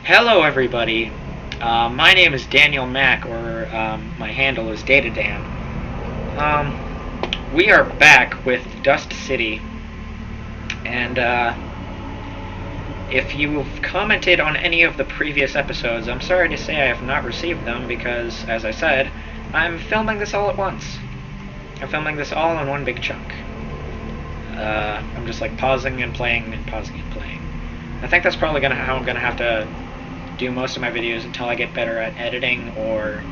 Hello, everybody. My name is Daniel Mack, or my handle is DataDan. We are back with Dust City, and if you've commented on any of the previous episodes, I'm sorry to say I have not received them because, as I said, I'm filming this all at once. I'm filming this all in one big chunk. I'm just like pausing and playing and pausing and playing. I think that's probably how I'm gonna have to do most of my videos until I get better at editing or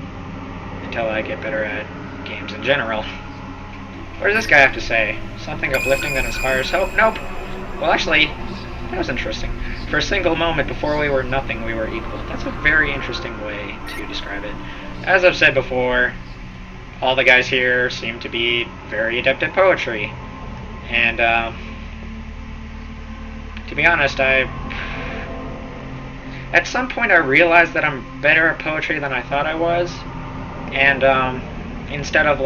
until I get better at games in general. What does this guy have to say? Something uplifting that inspires hope? Nope. Well, actually, that was interesting. For a single moment, before we were nothing, we were equal. That's a very interesting way to describe it. As I've said before, all the guys here seem to be very adept at poetry. And, to be honest, at some point I realized that I'm better at poetry than I thought I was. And, instead of,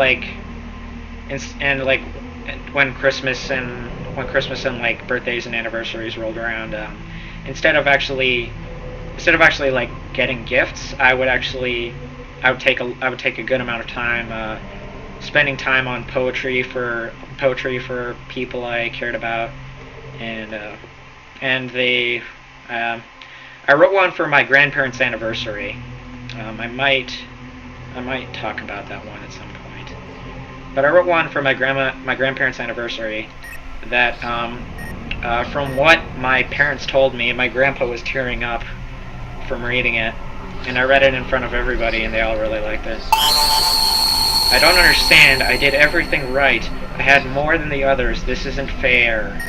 when Christmas and like birthdays and anniversaries rolled around, instead of actually like getting gifts, I would take a good amount of time spending time on poetry for people I cared about, and I wrote one for my grandparents' anniversary. I might talk about that one at some point. But I wrote one for my grandparents' anniversary that, from what my parents told me, my grandpa was tearing up from reading it, and I read it in front of everybody, and they all really liked it. I don't understand. I did everything right. I had more than the others. This isn't fair.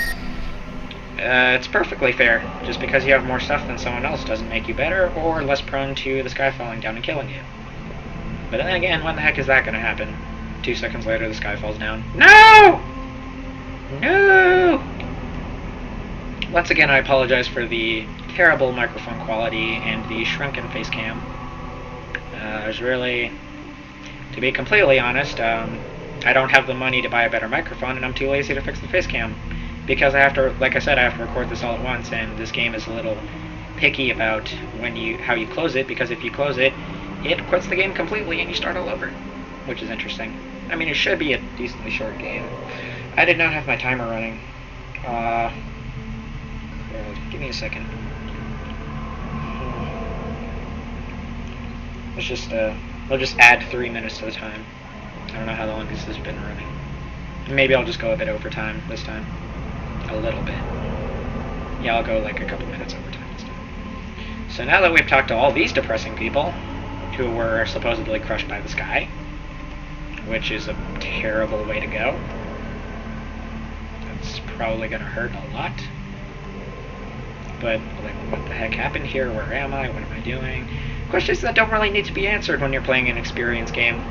It's perfectly fair. Just because you have more stuff than someone else doesn't make you better or less prone to the sky falling down and killing you. But then again, when the heck is that going to happen? 2 seconds later, the sky falls down. No! No! Once again, I apologize for the terrible microphone quality and the shrunken face cam. There's really... To be completely honest, I don't have the money to buy a better microphone, and I'm too lazy to fix the face cam. Because I have to, like I said, I have to record this all at once, and this game is a little picky about how you close it, because if you close it, it quits the game completely and you start all over, which is interesting. I mean, it should be a decently short game. I did not have my timer running. Give me a second. We'll just add 3 minutes to the time. I don't know how long this has been running. Maybe I'll just go a bit over time this time. A little bit. Yeah, I'll go like a couple minutes over time this time. So now that we've talked to all these depressing people who were supposedly crushed by the sky, which is a terrible way to go. That's probably gonna hurt a lot. But, like, what the heck happened here? Where am I? What am I doing? Questions that don't really need to be answered when you're playing an experience game.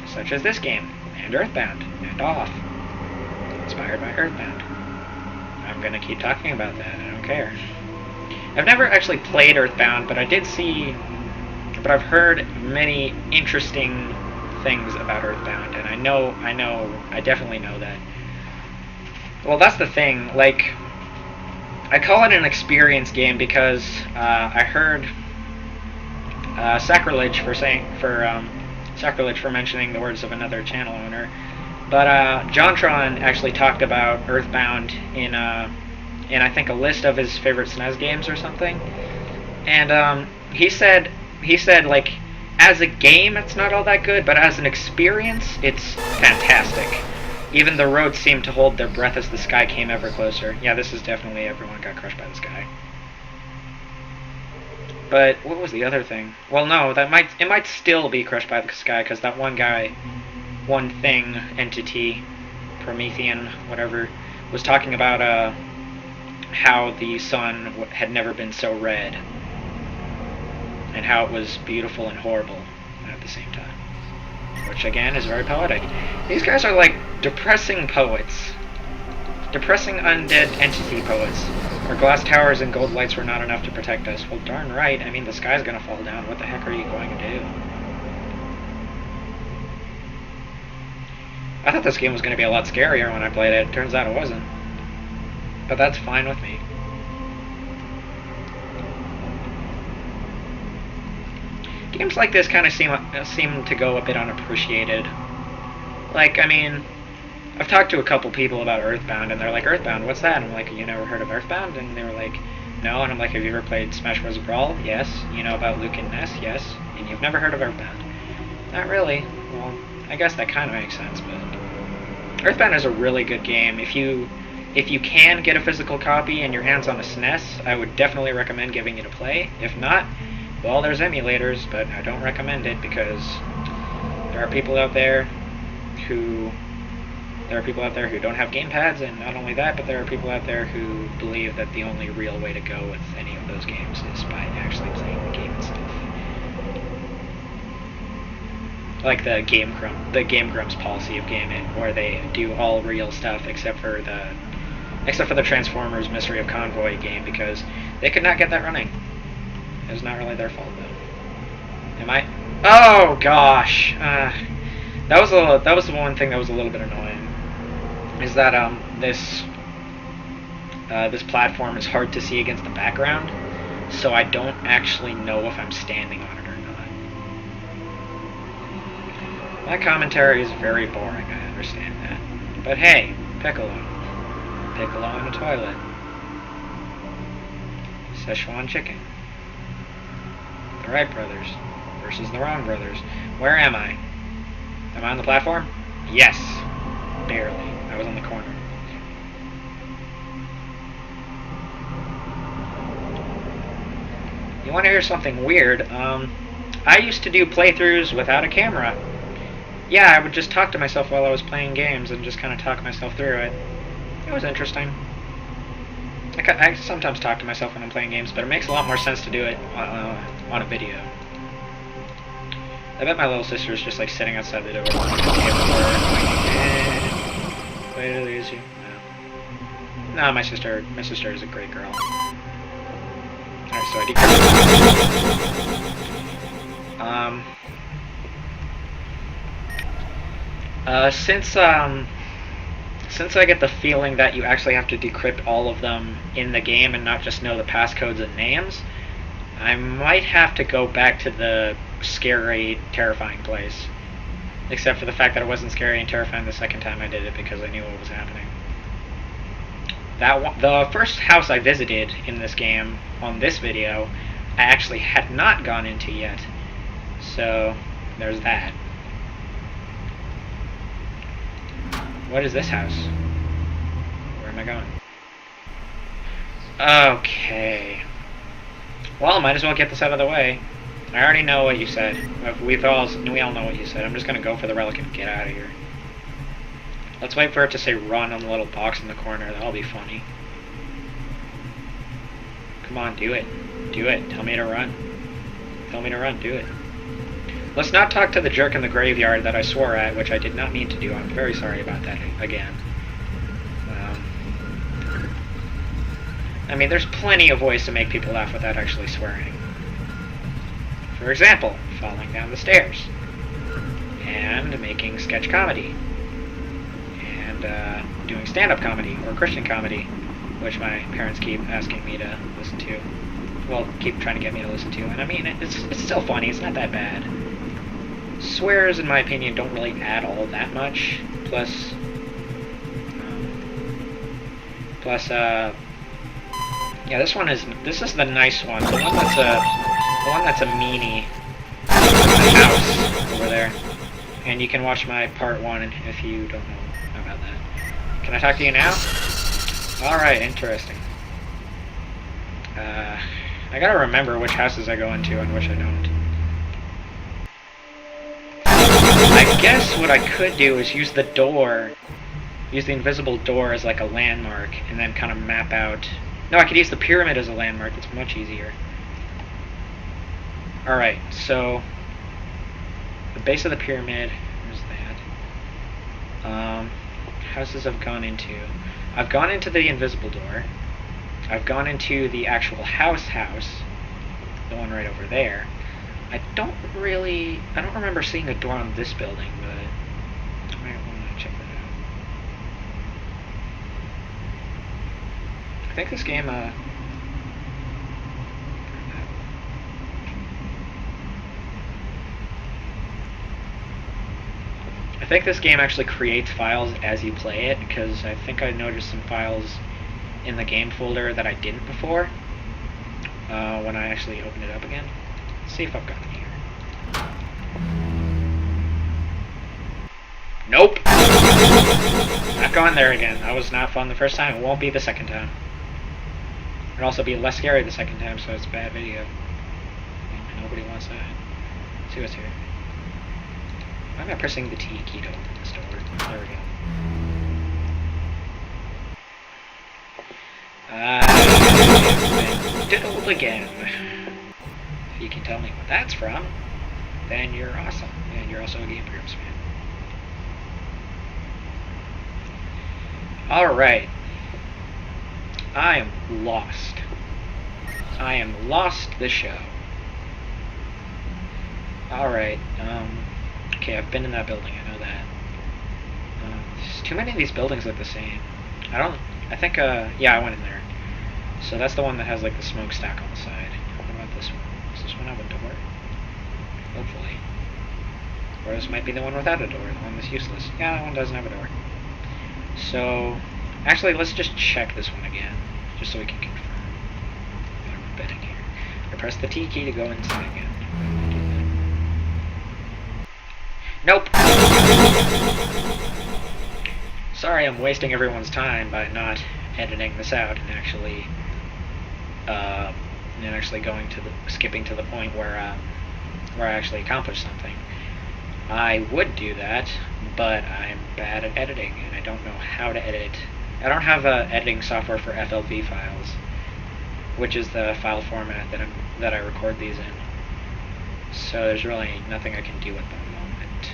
Such as this game, and Earthbound, and Off. Inspired by Earthbound. I'm gonna keep talking about that, I don't care. I've never actually played Earthbound, but I've heard many interesting things about Earthbound, and I definitely know that. Well, that's the thing, like, I call it an experience game because I heard sacrilege for mentioning the words of another channel owner, but JonTron actually talked about Earthbound in I think a list of his favorite SNES games or something, and he said like, as a game it's not all that good, but as an experience it's fantastic. Even the roads seemed to hold their breath as the sky came ever closer. Yeah, this is definitely everyone got crushed by the sky. But what was the other thing? Well, no, it might still be crushed by the sky, because that one guy, one thing, entity, Promethean, whatever, was talking about how the sun had never been so red, and how it was beautiful and horrible at the same time. Which, again, is very poetic. These guys are like depressing poets. Depressing undead entity poets. Our glass towers and gold lights were not enough to protect us. Well, darn right. I mean, the sky's gonna fall down. What the heck are you going to do? I thought this game was gonna be a lot scarier when I played it. Turns out it wasn't. But that's fine with me. games like this kind of seem to go a bit unappreciated. Like, I mean, I've talked to a couple people about Earthbound, and they're like, Earthbound, what's that? And I'm like, you never heard of Earthbound? And they were like, no. And I'm like, have you ever played Smash Bros. Brawl? Yes. You know about Luke and Ness? Yes. And you've never heard of Earthbound? Not really. Well, I guess that kind of makes sense, but Earthbound is a really good game. If you can get a physical copy and your hands on a SNES, I would definitely recommend giving it a play. If not, well, there's emulators, but I don't recommend it because there are people out there who don't have gamepads, and not only that, but there are people out there who believe that the only real way to go with any of those games is by actually playing the game itself. Like the Game Grumps policy of gaming, where they do all real stuff except for the Transformers Mystery of Convoy game, because they could not get that running. It was not really their fault, though. Am I? Oh gosh, that was the one thing that was a little bit annoying. Is that this platform is hard to see against the background, so I don't actually know if I'm standing on it or not. My commentary is very boring, I understand that. But hey, Piccolo in a toilet. Szechuan chicken. The Wright brothers versus the wrong brothers. Where am I? Am I on the platform? Yes. Barely. I was on the corner. You want to hear something weird? I used to do playthroughs without a camera. Yeah, I would just talk to myself while I was playing games and just kind of talk myself through it. It was interesting. I sometimes talk to myself when I'm playing games, but it makes a lot more sense to do it on a video. I bet my little sister is just like sitting outside the door. Way to lose you. No, my sister is a great girl. Alright, so I decrypt. Since I get the feeling that you actually have to decrypt all of them in the game and not just know the passcodes and names, I might have to go back to the scary, terrifying place. Except for the fact that it wasn't scary and terrifying the second time I did it because I knew what was happening. The first house I visited in this game on this video, I actually had not gone into yet. So, there's that. What is this house? Where am I going? Okay. Well, might as well get this out of the way. I already know what you said. We all know what you said. I'm just gonna go for the relic and get out of here. Let's wait for it to say run on the little box in the corner. That'll be funny. Come on, do it. Do it. Tell me to run. Tell me to run. Do it. Let's not talk to the jerk in the graveyard that I swore at, which I did not mean to do. I'm very sorry about that again. I mean, there's plenty of ways to make people laugh without actually swearing. For example, falling down the stairs. And making sketch comedy. And doing stand-up comedy or Christian comedy, which my parents keep asking me to listen to. Well, keep trying to get me to listen to. And I mean, it's still funny. It's not that bad. Swears, in my opinion, don't really add all that much. Plus, yeah, this is the nice one. The one that's a meanie house over there. And you can watch my part 1 if you don't know about that. Can I talk to you now? Alright, interesting. I gotta remember which houses I go into and which I don't. I guess what I could do is use the invisible door as like a landmark, and then kind of map out... No, I could use the pyramid as a landmark. It's much easier. Alright, so... the base of the pyramid... Where's that? Houses I've gone into. I've gone into the invisible door. I've gone into the actual house. The one right over there. I don't remember seeing a door on this building, but I might want to check that out. I think this game, I think this game actually creates files as you play it, because I think I noticed some files in the game folder that I didn't before when I actually opened it up again. Let's see if I've gotten here. Nope! Not going there again. That was not fun the first time. It won't be the second time. It'll also be less scary the second time, so it's a bad video. And nobody wants that. Let's see what's here. Why am I pressing the T key to open this door? There we go. Diddled again. If you can tell me what that's from, then you're awesome. And you're also a Game Grumps fan. Alright. I am lost. I am lost the show. Alright, okay, I've been in that building, I know that. Too many of these buildings look the same. I think, yeah, I went in there. So that's the one that has, like, the smokestack on the side. What about this one? Does this one have a door? Hopefully. Or this might be the one without a door, the one that's useless. Yeah, that one doesn't have a door. So, actually, let's just check this one again, just so we can confirm that we're betting here. I press the T key to go inside again. Nope! Sorry, I'm wasting everyone's time by not editing this out and actually skipping to the point where I actually accomplished something. I would do that, but I'm bad at editing and I don't know how to edit. I don't have editing software for FLV files, which is the file format that I record these in. So there's really nothing I can do at the moment.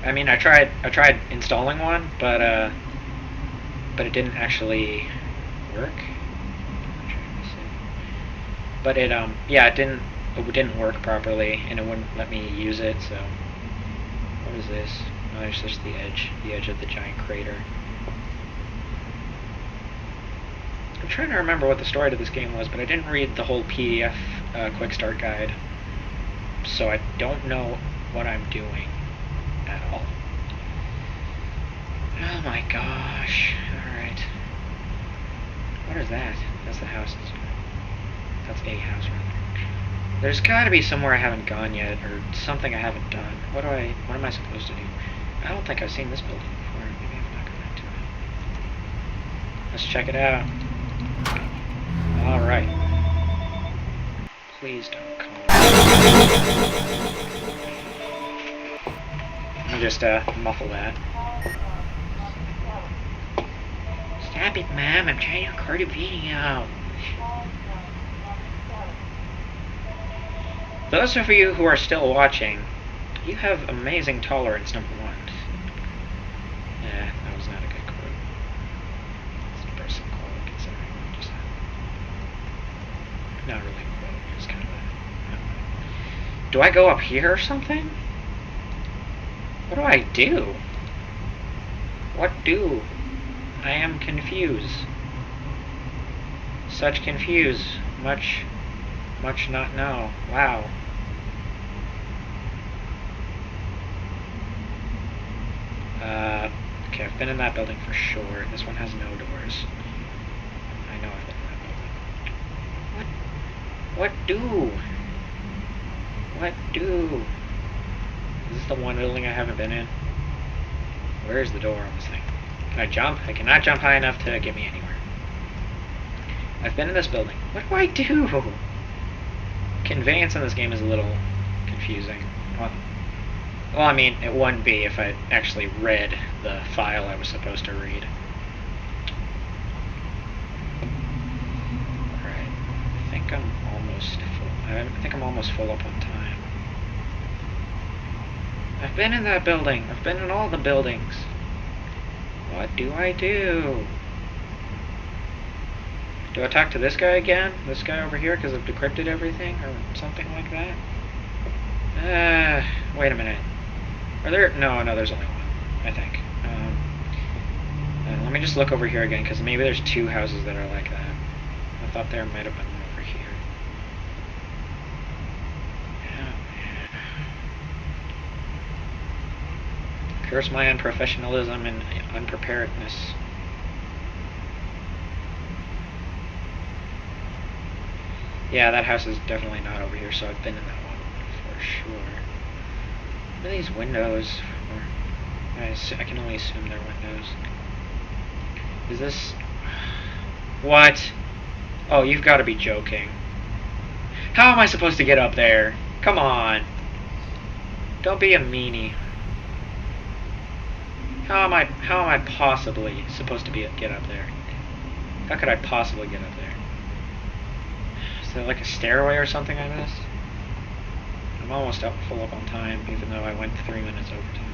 I mean, I tried installing one, but it didn't actually work. But it didn't work properly, and it wouldn't let me use it. So, what is this? Oh, there's just the edge of the giant crater. I'm trying to remember what the story to this game was, but I didn't read the whole PDF quick start guide, so I don't know what I'm doing at all. Oh my gosh! All right. What is that? That's the house. That's a house, rather. There's got to be somewhere I haven't gone yet, or something I haven't done. What am I supposed to do? I don't think I've seen this building before. Maybe I've not gone into it. Let's check it out. Alright. Please don't call. Let me just muffle that. Stop it, Mom. I'm trying to record a video. Those of you who are still watching, you have amazing tolerance, number one. That was not a good quote. It's a personal quote, considering what just happened. Not really a quote, just kind of a... Do I go up here or something? What do I do? What do? I am confused. Such confused. Much not know. Wow. Okay, I've been in that building for sure. This one has no doors. I know I've been in that building. What do? What do? Is this the one building I haven't been in? Where is the door on this thing? Can I jump? I cannot jump high enough to get me anywhere. I've been in this building. What do I do? Conveyance in this game is a little confusing. Well, I mean, it wouldn't be if I actually read the file I was supposed to read. Alright, I think I'm almost full up on time. I've been in that building. I've been in all the buildings. What do I do? Do I talk to this guy again? This guy over here, because I've decrypted everything, or something like that? Wait a minute. Are there... No, there's only one, I think. Let me just look over here again, because maybe there's two houses that are like that. I thought there might have been one over here. Curse my unprofessionalism and unpreparedness. Yeah, that house is definitely not over here, so I've been in that one for sure. What are these windows for? I can only assume they're windows. Is this... What? Oh, you've got to be joking. How am I supposed to get up there? Come on. Don't be a meanie. How am I possibly supposed to get up there? How could I possibly get up there? Is there like a stairway or something I missed? I'm almost full up on time, even though I went 3 minutes over time.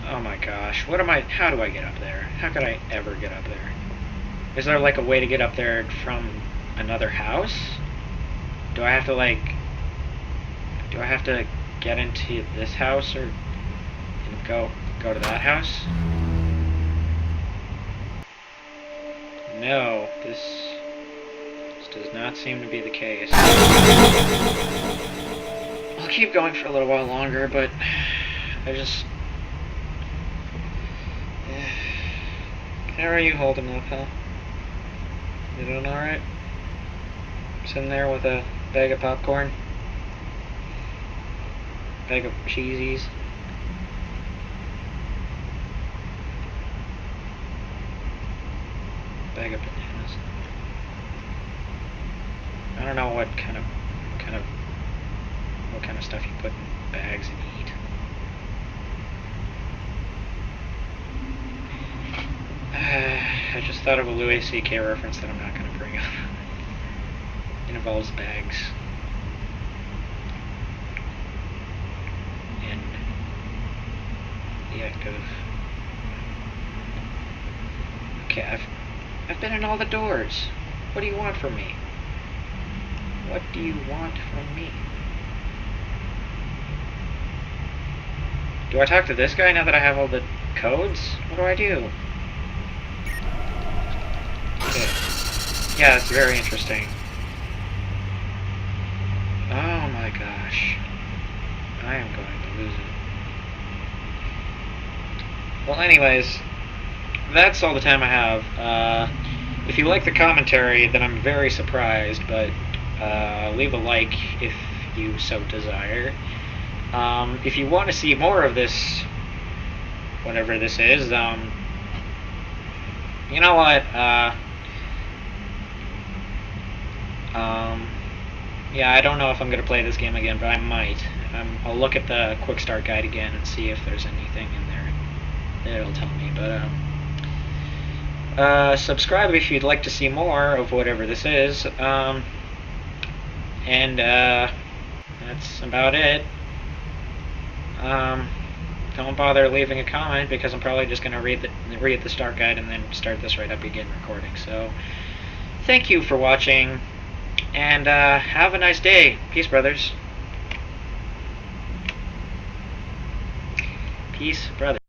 Oh my gosh, how do I get up there? How could I ever get up there? Is there like a way to get up there from another house? Do I have to get into this house and go to that house? No, this does not seem to be the case. I'll keep going for a little while longer, but how are you holding up, pal? You doing alright? Sitting there with a bag of popcorn? Bag of cheesies? Bag of bananas? I don't know what kind of stuff you put in bags and eat. I just thought of a Louis C.K. reference that I'm not going to bring up. It involves bags. And the act of... Okay, I've been in all the doors. What do you want from me? What do you want from me? Do I talk to this guy now that I have all the codes? What do I do? Okay. Yeah, that's very interesting. Oh my gosh. I am going to lose it. Well, anyways, that's all the time I have. If you like the commentary, then I'm very surprised, but leave a like if you so desire. If you want to see more of this, whatever this is, you know what, yeah, I don't know if I'm going to play this game again, but I might. I'll look at the quick start guide again and see if there's anything in there that'll tell me, but, subscribe if you'd like to see more of whatever this is, and, that's about it. Don't bother leaving a comment because I'm probably just going to read the start guide and then start this right up again recording. So, thank you for watching, and have a nice day. Peace, brothers. Peace, brothers.